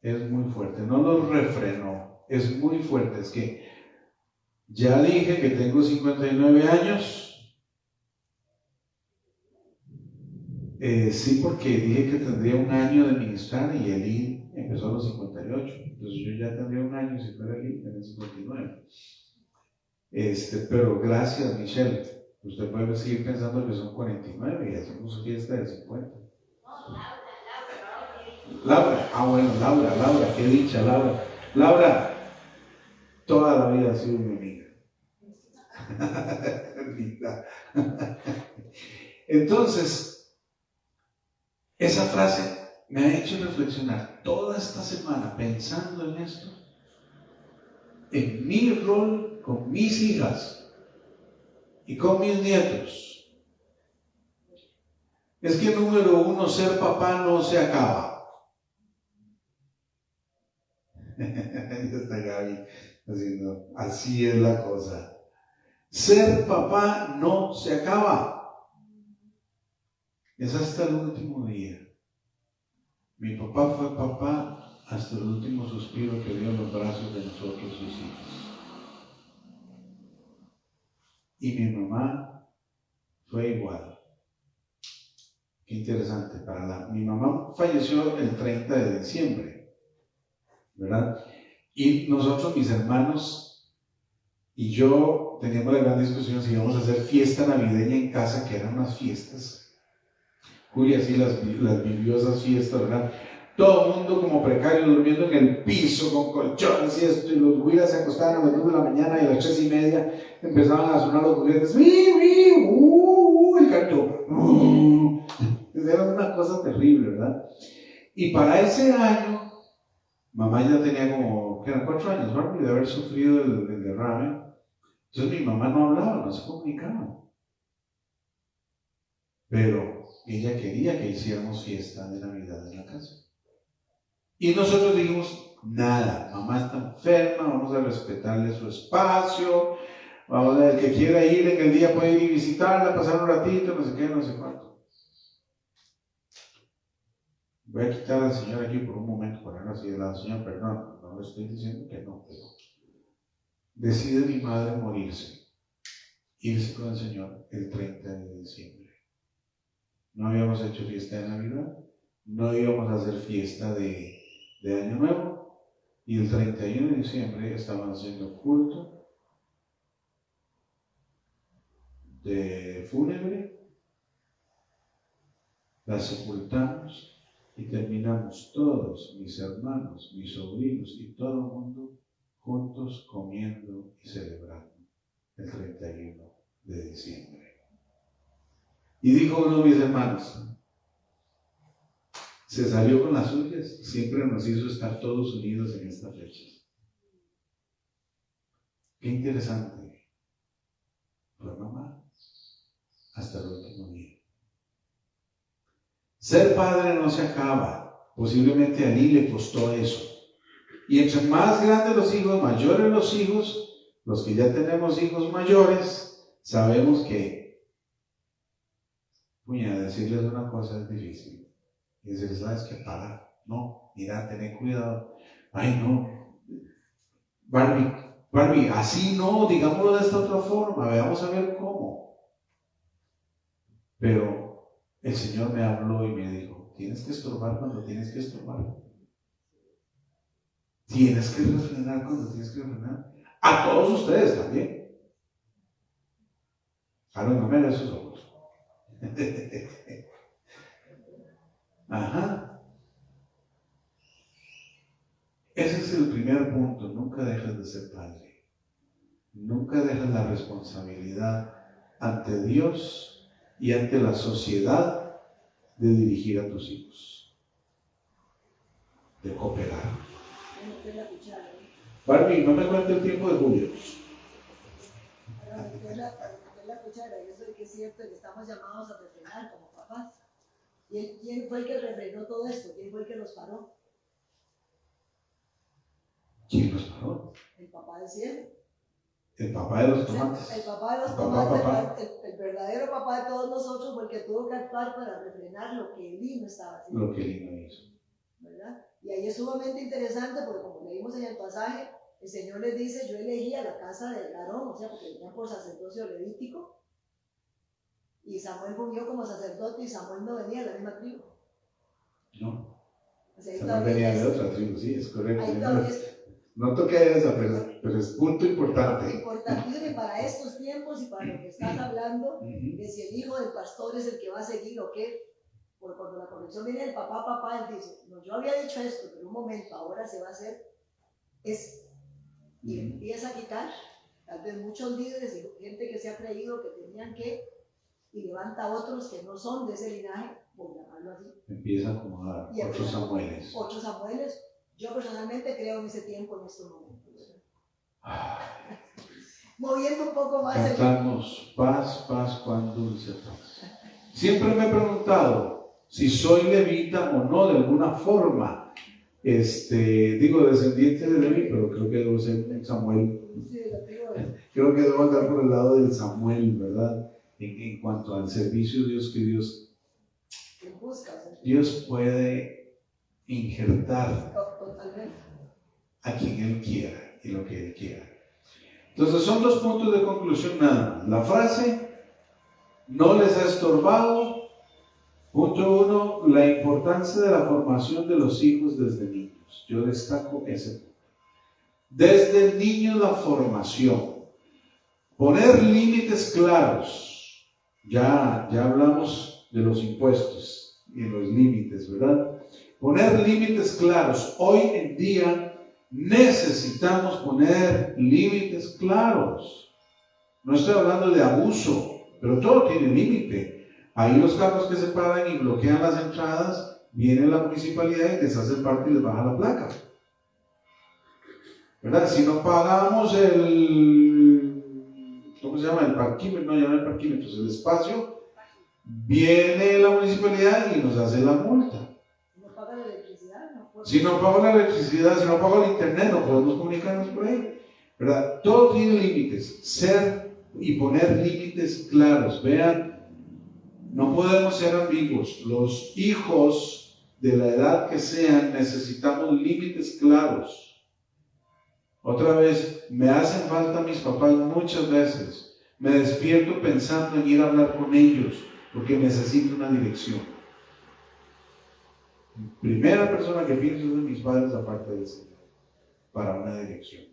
Es muy fuerte. No nos refrenó. Es muy fuerte. Es que ya dije que tengo 59 años. Sí, porque dije que tendría 1 año de ministrar y Elí empezó a los 58. Entonces yo ya tendría 1 año si fuera Elí, en el 59. Pero gracias, Michelle. Usted puede seguir pensando que son 49 y hacemos su fiesta de 50. Laura, bueno, Laura, qué dicha, Laura. Laura, toda la vida ha sido mi amiga. Entonces, esa frase me ha hecho reflexionar toda esta semana pensando en esto, en mi rol con mis hijas y con mis nietos. Es que, número 1, ser papá no se acaba. Ya está Gaby haciendo, así es la cosa. Ser papá no se acaba. Es hasta el último día. Mi papá fue papá hasta el último suspiro que dio en los brazos de nosotros, sus hijos. Y mi mamá fue igual. Qué interesante. Mi mamá falleció el 30 de diciembre, ¿verdad? Y nosotros, mis hermanos y yo, teníamos la gran discusión si íbamos a hacer fiesta navideña en casa, que eran unas fiestas. Julia sí las vivió esas fiestas, ¿verdad? Todo el mundo como precario, durmiendo en el piso, con colchones y esto, y los güiras se acostaban a las 2 de la mañana y a las 3:30 empezaban a sonar los juguetes. El canto. Era una cosa terrible, ¿verdad? Y para ese año, mamá ya tenía como, ¿qué eran? 4 años, ¿verdad? De haber sufrido el derrame. Entonces mi mamá no hablaba, no se comunicaba. pero ella quería que hiciéramos fiesta de Navidad en la casa. Y nosotros dijimos, nada, mamá está enferma, vamos a respetarle su espacio, vamos a ver, el que quiera ir en el día puede ir y visitarla, pasar un ratito, no sé qué, no sé cuánto. Voy a quitar al Señor aquí por un momento, ponerlo así de lado. Señor, perdón, no le estoy diciendo que no, pero decide mi madre morirse, irse con el Señor el 30 de diciembre. No habíamos hecho fiesta de Navidad, no íbamos a hacer fiesta de Año Nuevo, y el 31 de diciembre estaban haciendo culto de fúnebre, la sepultamos y terminamos todos, mis hermanos, mis sobrinos y todo el mundo juntos comiendo y celebrando el 31 de diciembre. Y dijo uno de mis hermanos, se salió con las suyas, siempre nos hizo estar todos unidos en esta fecha. Qué interesante. Fue mamá hasta el último día. Ser padre no se acaba. Posiblemente a Lee le costó eso. Y entre más grandes los hijos, mayores los hijos, los que ya tenemos hijos mayores, sabemos que, decirles una cosa es difícil. Y decirles, ¿sabes qué? Para. No, mira, ten cuidado. Ay, no. Barbie, así no, digámoslo de esta otra forma, veamos a ver cómo. Pero el Señor me habló y me dijo, tienes que estorbar cuando tienes que estorbar. Tienes que refrenar cuando tienes que refrenar. A todos ustedes también. Ahora no me hagas esos ojos. Ajá. Ese es el primer punto. Nunca dejes de ser padre. Nunca dejes la responsabilidad ante Dios y ante la sociedad de dirigir a tus hijos, de cooperar. Barbie, no me cuente el tiempo de Julio. Para meter la cuchara, yo soy que es cierto que estamos llamados a refrenar como papás. ¿Y quién fue el que refrenó todo esto? ¿Quién fue el que los paró? ¿Quién los paró? El papá del cielo. El papá de los tomates. El papá de los tomates, el verdadero papá de todos nosotros, fue el que tuvo que actuar para refrenar lo que Eli no estaba haciendo. Lo que Eli no hizo. ¿Verdad? Y ahí es sumamente interesante porque, como leímos en el pasaje, el Señor les dice: yo elegí a la casa de Aarón, o sea, porque venían por sacerdocio levítico, y Samuel fungió como sacerdote, y Samuel no venía de la misma tribu. No. O sea, Samuel venía de otra tribu, sí, es correcto. No toqué esa, pero es punto importante. Importantísimo, y para estos tiempos y para lo que estás hablando, que si el hijo del pastor es el que va a seguir o qué, porque cuando la corrección viene del papá, él dice: no, yo había dicho esto, pero un momento, ahora se va a hacer esto. Y empieza a quitar, tal vez muchos líderes y gente que se ha creído que tenían que, y levanta a otros que no son de ese linaje, por llamarlo así. Empieza a acomodar otros Samueles. Otros Samueles. Yo personalmente creo en ese tiempo, en estos momentos. Moviendo un poco más. Cantamos paz, paz, cuán dulce paz. Siempre me he preguntado si soy levita o no de alguna forma. Digo descendiente de Leví, pero creo que debo ser un Samuel. Sí, creo que debo andar por el lado del Samuel, ¿verdad? En cuanto al servicio de Dios, que Dios puede injertar a quien Él quiera y lo que Él quiera. Entonces son 2 puntos de conclusión nada más. La frase no les ha estorbado. Punto 1, la importancia de la formación de los hijos desde niños. Yo destaco ese punto. Desde niños la formación. Poner límites claros. Ya hablamos de los impuestos y los límites, ¿verdad? Poner límites claros. Hoy en día necesitamos poner límites claros. No estoy hablando de abuso, pero todo tiene límite. Ahí los carros que se paran y bloquean las entradas, viene la municipalidad y les hace parte y les baja la placa. ¿Verdad? Si no pagamos ¿cómo se llama? El parquímetro, no llama el parquímetro, es el espacio Viene la municipalidad y nos hace la multa. No paga la electricidad, no puede. Si no pago la electricidad, si no pago el internet, no podemos comunicarnos por ahí, ¿verdad? Todo tiene límites. Ser y poner límites claros. Vean, no podemos ser ambiguos. Los hijos de la edad que sean necesitamos límites claros. Otra vez, me hacen falta mis papás muchas veces. Me despierto pensando en ir a hablar con ellos porque necesito una dirección. Primera persona que pienso es de mis padres aparte del Señor para una dirección.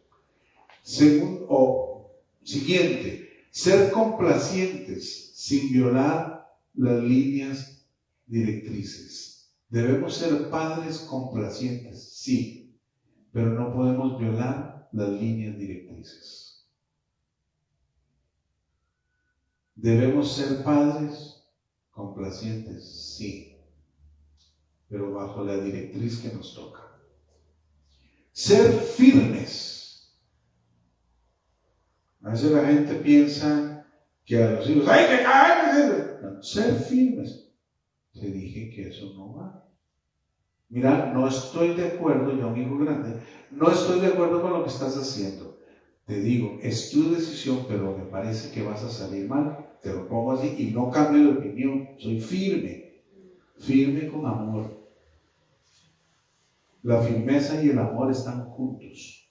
Siguiente, ser complacientes sin violar las líneas directrices. Debemos ser padres complacientes, sí, pero no podemos violar las líneas directrices. Debemos ser padres complacientes, sí, pero bajo la directriz que nos toca. Ser firmes. A veces la gente piensa que a los hijos ¡hay que caer! No, ser firmes. Te dije que eso no va. Mira, no estoy de acuerdo, yo un hijo grande, no estoy de acuerdo con lo que estás haciendo. Te digo, es tu decisión, pero me parece que vas a salir mal. Te lo pongo así y no cambio de opinión. Soy firme, firme con amor. La firmeza y el amor están juntos,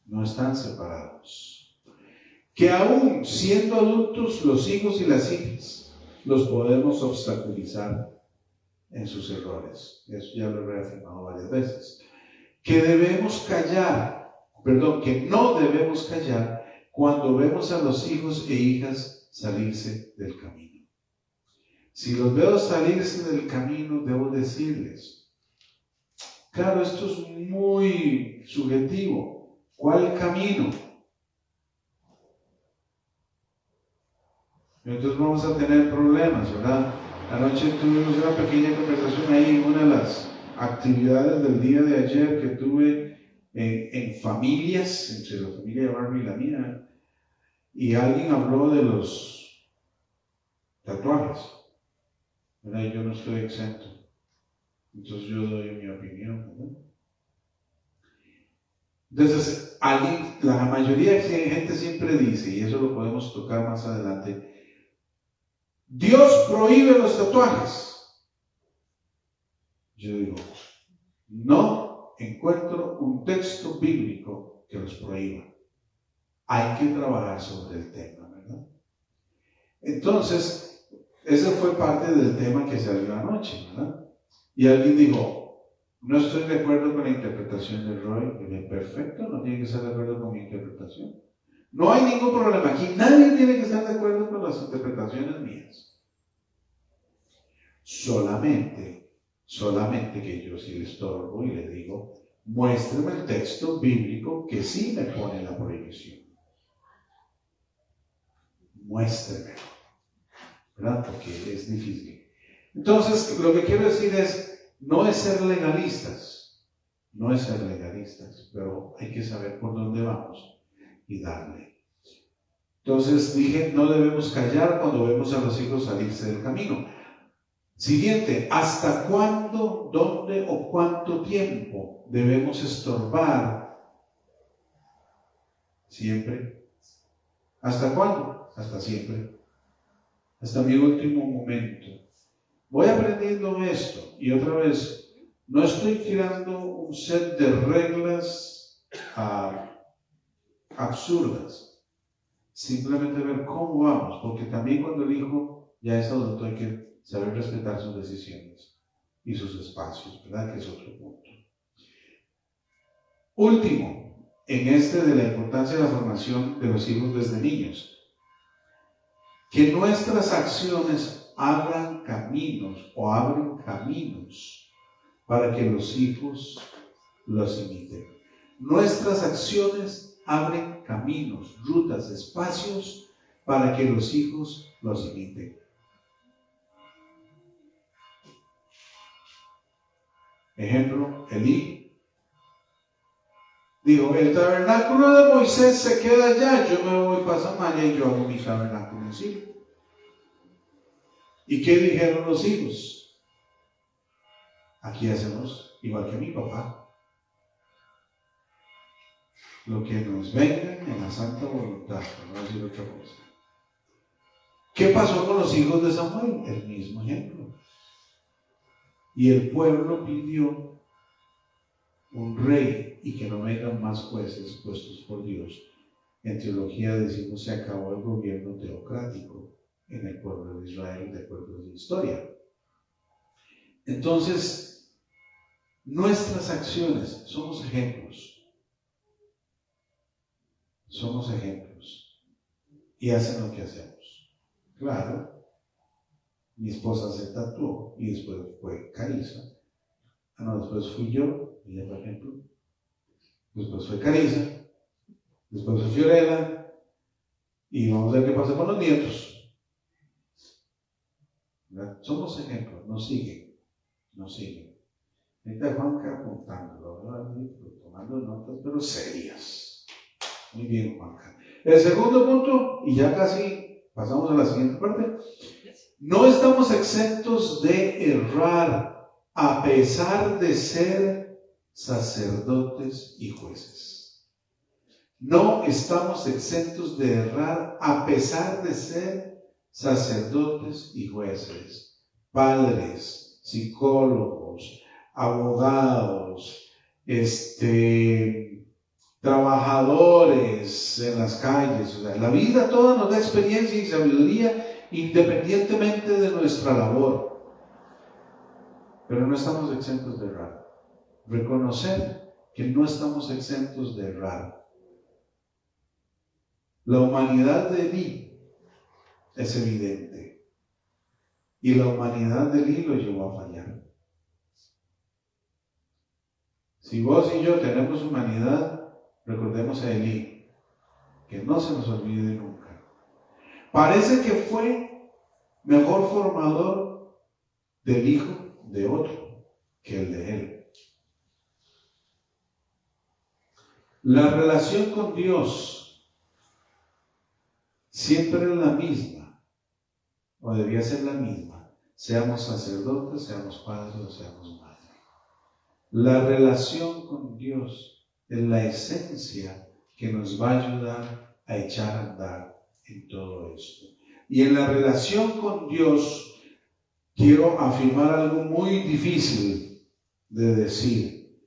no están separados. Que aún siendo adultos, los hijos y las hijas los podemos obstaculizar en sus errores. Eso ya lo he reafirmado varias veces. Que no debemos callar cuando vemos a los hijos e hijas salirse del camino. Si los veo salirse del camino, debo decirles, claro, esto es muy subjetivo. ¿Cuál camino? Entonces vamos a tener problemas, ¿verdad? Anoche tuvimos una pequeña conversación ahí en una de las actividades del día de ayer que tuve en familias, entre la familia de Barbie y la mía, y alguien habló de los tatuajes, ¿verdad? Y yo no estoy exento. Entonces yo doy mi opinión, ¿verdad? Entonces, la mayoría de gente siempre dice, y eso lo podemos tocar más adelante, Dios prohíbe los tatuajes. Yo digo, no encuentro un texto bíblico que los prohíba. Hay que trabajar sobre el tema, ¿verdad? Entonces, ese fue parte del tema que salió anoche, ¿verdad? Y alguien dijo, no estoy de acuerdo con la interpretación de Roy. Y dije, perfecto, no tiene que estar de acuerdo con mi interpretación. No hay ningún problema. Aquí nadie tiene que estar de acuerdo con las interpretaciones mías. Solamente que yo sí le estorbo y le digo, muéstrame el texto bíblico que sí me pone la prohibición. Muéstrame, ¿verdad? Porque es difícil. Entonces, lo que quiero decir es, no es ser legalistas, pero hay que saber por dónde vamos y darle. Entonces dije, no debemos callar cuando vemos a los hijos salirse del camino. Siguiente, ¿hasta cuándo, dónde o cuánto tiempo debemos estorbar? Siempre. ¿Hasta cuándo? Hasta siempre. Hasta mi último momento. Voy aprendiendo esto y otra vez, no estoy tirando un set de reglas absurdas. Simplemente ver cómo vamos, porque también cuando el hijo ya es adulto hay que saber respetar sus decisiones y sus espacios, ¿verdad? Que es otro punto. Último, en de la importancia de la formación de los hijos desde niños. Que nuestras acciones abran caminos para que los hijos los imiten. Nuestras acciones abren caminos, rutas, espacios para que los hijos los imiten. Ejemplo, Elí dijo, el tabernáculo de Moisés se queda allá, yo me voy para Samaria y yo hago mi tabernáculo en Silo. ¿Y qué dijeron los hijos? Aquí hacemos igual que mi papá. Lo que nos venga en la santa voluntad, por no decir otra cosa. ¿Qué pasó con los hijos de Samuel? El mismo ejemplo. Y el pueblo pidió un rey y que no vengan más jueces puestos por Dios. En teología decimos se acabó el gobierno teocrático en el pueblo de Israel de acuerdo a la historia. Entonces, nuestras acciones, somos ejemplos. Somos ejemplos. Y hacen lo que hacemos. Claro, mi esposa se tatuó y después fue Carissa. Después fui yo, ella por ejemplo. Después fue Carissa. Después fue Fiorella. Y vamos a ver qué pasa con los nietos. ¿Verdad? Somos ejemplos, nos siguen. Ahorita Juanca apuntándolo, ¿verdad? Tomando notas, pero serias. Muy bien, Juanca. El segundo punto, y ya casi pasamos a la siguiente parte. No estamos exentos de errar a pesar de ser sacerdotes y jueces. No estamos exentos de errar a pesar de ser sacerdotes y jueces, padres, psicólogos, abogados, trabajadores en las calles. O sea, la vida toda nos da experiencia y sabiduría independientemente de nuestra labor. Pero no estamos exentos de errar. Reconocer que no estamos exentos de errar. La humanidad de Elí es evidente. Y la humanidad de Elí lo llevó a fallar. Si vos y yo tenemos humanidad, recordemos a Elí, que no se nos olvide nunca. Parece que fue mejor formador del hijo de otro que el de él. La relación con Dios siempre es la misma, o debía ser la misma, seamos sacerdotes, seamos padres o seamos madres. La relación con Dios es la esencia que nos va a ayudar a echar a andar en todo esto. Y en la relación con Dios quiero afirmar algo muy difícil de decir.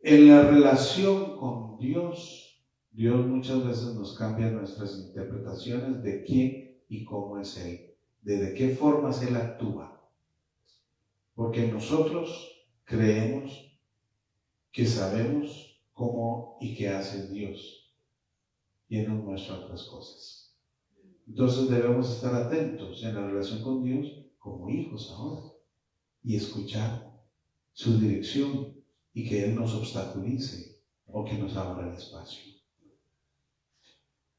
En la relación con Dios, Dios muchas veces nos cambia nuestras interpretaciones de quién y cómo es Él, de qué formas Él actúa. Porque nosotros creemos que sabemos cómo y qué hace Dios y Él nos muestra otras cosas. Entonces debemos estar atentos en la relación con Dios como hijos ahora y escuchar su dirección y que Él nos obstaculice o que nos abra el espacio.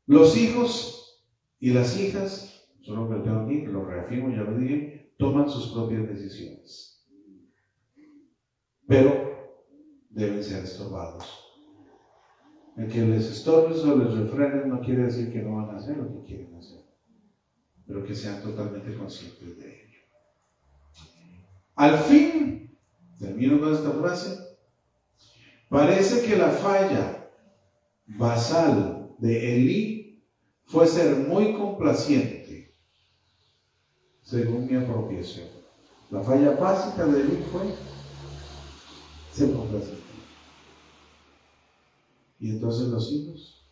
Los hijos y las hijas, solo que tengo aquí, lo reafirmo, ya lo dije, toman sus propias decisiones. Pero deben ser estorbados. El que les estorbes o les refrenes no quiere decir que no van a hacer lo que quieren hacer, pero que sean totalmente conscientes de ello. Al fin, termino con esta frase, parece que la falla basal de Elí fue ser muy complaciente, según mi apropiación. La falla básica de Elí fue ser complaciente. Y entonces los hijos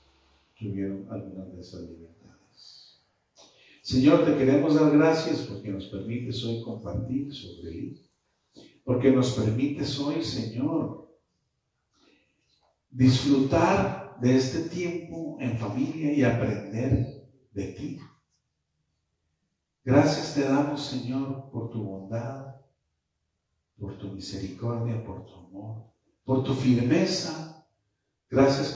tuvieron algunas de esas libertades. Señor, te queremos dar gracias porque nos permites hoy compartir sobre Elí. Porque nos permites hoy, Señor, disfrutar de este tiempo en familia y aprender de ti. Gracias te damos, Señor, por tu bondad, por tu misericordia, por tu amor, por tu firmeza. Gracias